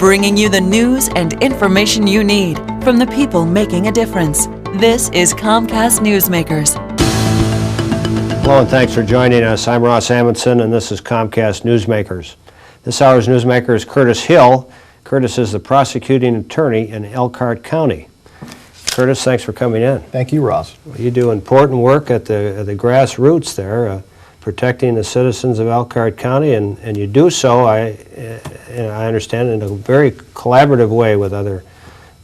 bringing you the news and information you need from the people making a difference. This is Comcast Newsmakers. Hello and thanks for joining us. I'm Ross Amundson and this is Comcast Newsmakers. This hour's newsmaker is Curtis Hill. Curtis is the prosecuting attorney in Elkhart County. Curtis, thanks for coming in. Thank you, Ross. Well, you do important work at the grassroots there, protecting the citizens of Elkhart County, and you do so, I understand, in a very collaborative way with other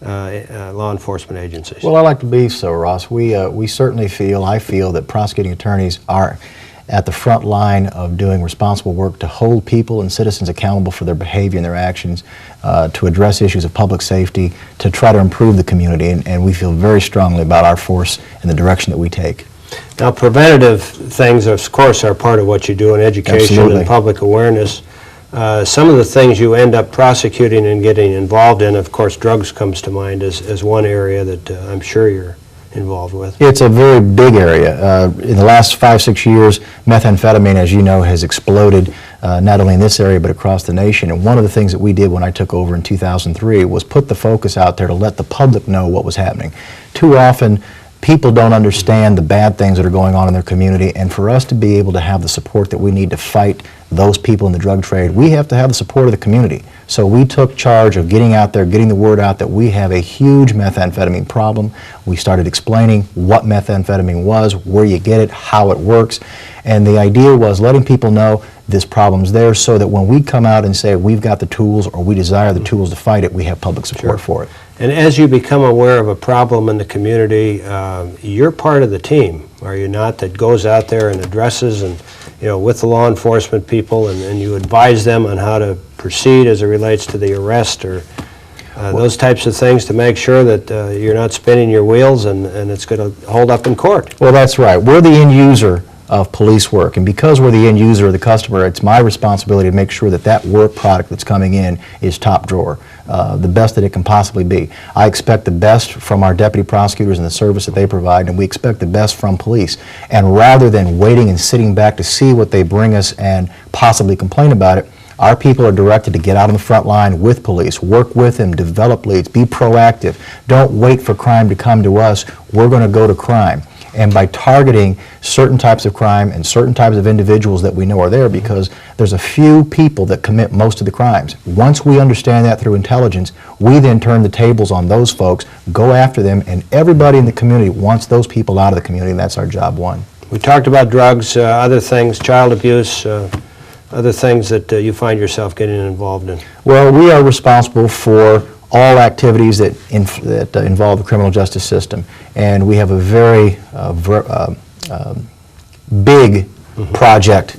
law enforcement agencies. Well, I like to believe so, Ross. We certainly I feel that prosecuting attorneys are at the front line of doing responsible work to hold people and citizens accountable for their behavior and their actions, to address issues of public safety, to try to improve the community, and we feel very strongly about our force and the direction that we take. Now, preventative things, of course, are part of what you do in education Absolutely. and public awareness. Some of the things you end up prosecuting and getting involved in, of course, drugs comes to mind as one area that I'm sure you're involved with. It's a very big area. In the last 5-6 years, methamphetamine, as you know, has exploded not only in this area but across the nation. And one of the things that we did when I took over in 2003 was put the focus out there to let the public know what was happening. Too often, people don't understand the bad things that are going on in their community, and for us to be able to have the support that we need to fight those people in the drug trade, we have to have the support of the community. So we took charge of getting out there, getting the word out that we have a huge methamphetamine problem. We started explaining what methamphetamine was, where you get it, how it works, and the idea was letting people know this problem's there so that when we come out and say we've got the tools or we desire the tools to fight it, we have public support for it. And as you become aware of a problem in the community, you're part of the team, are you not, that goes out there and addresses and, with the law enforcement people, and you advise them on how to proceed as it relates to the arrest or those types of things to make sure that you're not spinning your wheels and it's going to hold up in court. Well, that's right. We're the end user of police work, and because we're the end user of the customer, it's my responsibility to make sure that that work product that's coming in is top drawer, the best that it can possibly be. I expect the best from our deputy prosecutors and the service that they provide, and we expect the best from police. And rather than waiting and sitting back to see what they bring us and possibly complain about it, our people are directed to get out on the front line with police, work with them, develop leads, be proactive. Don't wait for crime to come to us. We're going to go to crime. And by targeting certain types of crime and certain types of individuals that we know are there, because there's a few people that commit most of the crimes. Once we understand that through intelligence, we then turn the tables on those folks, go after them, and everybody in the community wants those people out of the community, and that's our job one. We talked about drugs, other things, child abuse, other things that you find yourself getting involved in. Well, we are responsible for all activities that involve the criminal justice system, and we have a very big project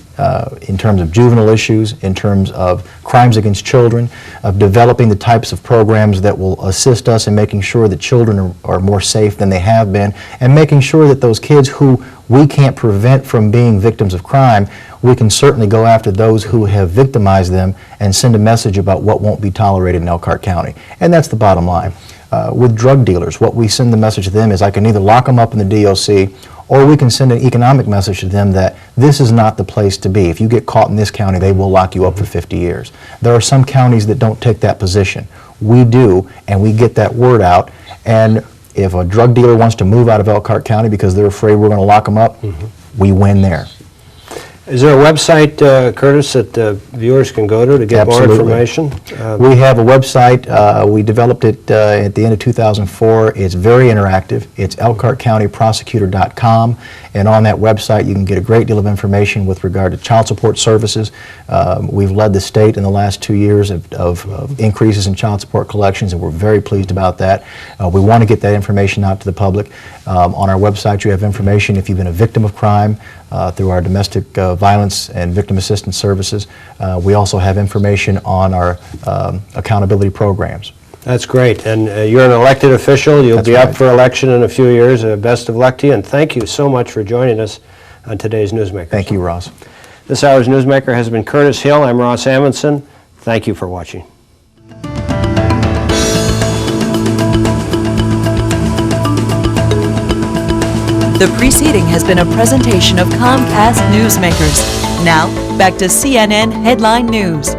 in terms of juvenile issues, in terms of crimes against children, of developing the types of programs that will assist us in making sure that children are more safe than they have been, and making sure that those kids who we can't prevent from being victims of crime, we can certainly go after those who have victimized them and send a message about what won't be tolerated in Elkhart County. And that's the bottom line. With drug dealers, what we send the message to them is I can either lock them up in the DOC, or we can send an economic message to them that this is not the place to be. If you get caught in this county, they will lock you up for 50 years. There are some counties that don't take that position. We do, and we get that word out. And if a drug dealer wants to move out of Elkhart County because they're afraid we're going to lock them up, we win there. Is there a website, Curtis, that viewers can go to get Absolutely. more information? We have a website. We developed it at the end of 2004. It's very interactive. It's ElkhartCountyProsecutor.com, and on that website you can get a great deal of information with regard to child support services. We've led the state in the last 2 years of increases in child support collections, and we're very pleased about that. We want to get that information out to the public. On our website you have information if you've been a victim of crime through our domestic violence and victim assistance services. We also have information on our accountability programs. That's great. And you're an elected official. You'll be up for election in a few years. Best of luck to you, and thank you so much for joining us on today's Newsmaker. Thank you, Ross. This hour's Newsmaker has been Curtis Hill. I'm Ross Amundson. Thank you for watching. The preceding has been a presentation of Comcast Newsmakers. Now, back to CNN Headline News.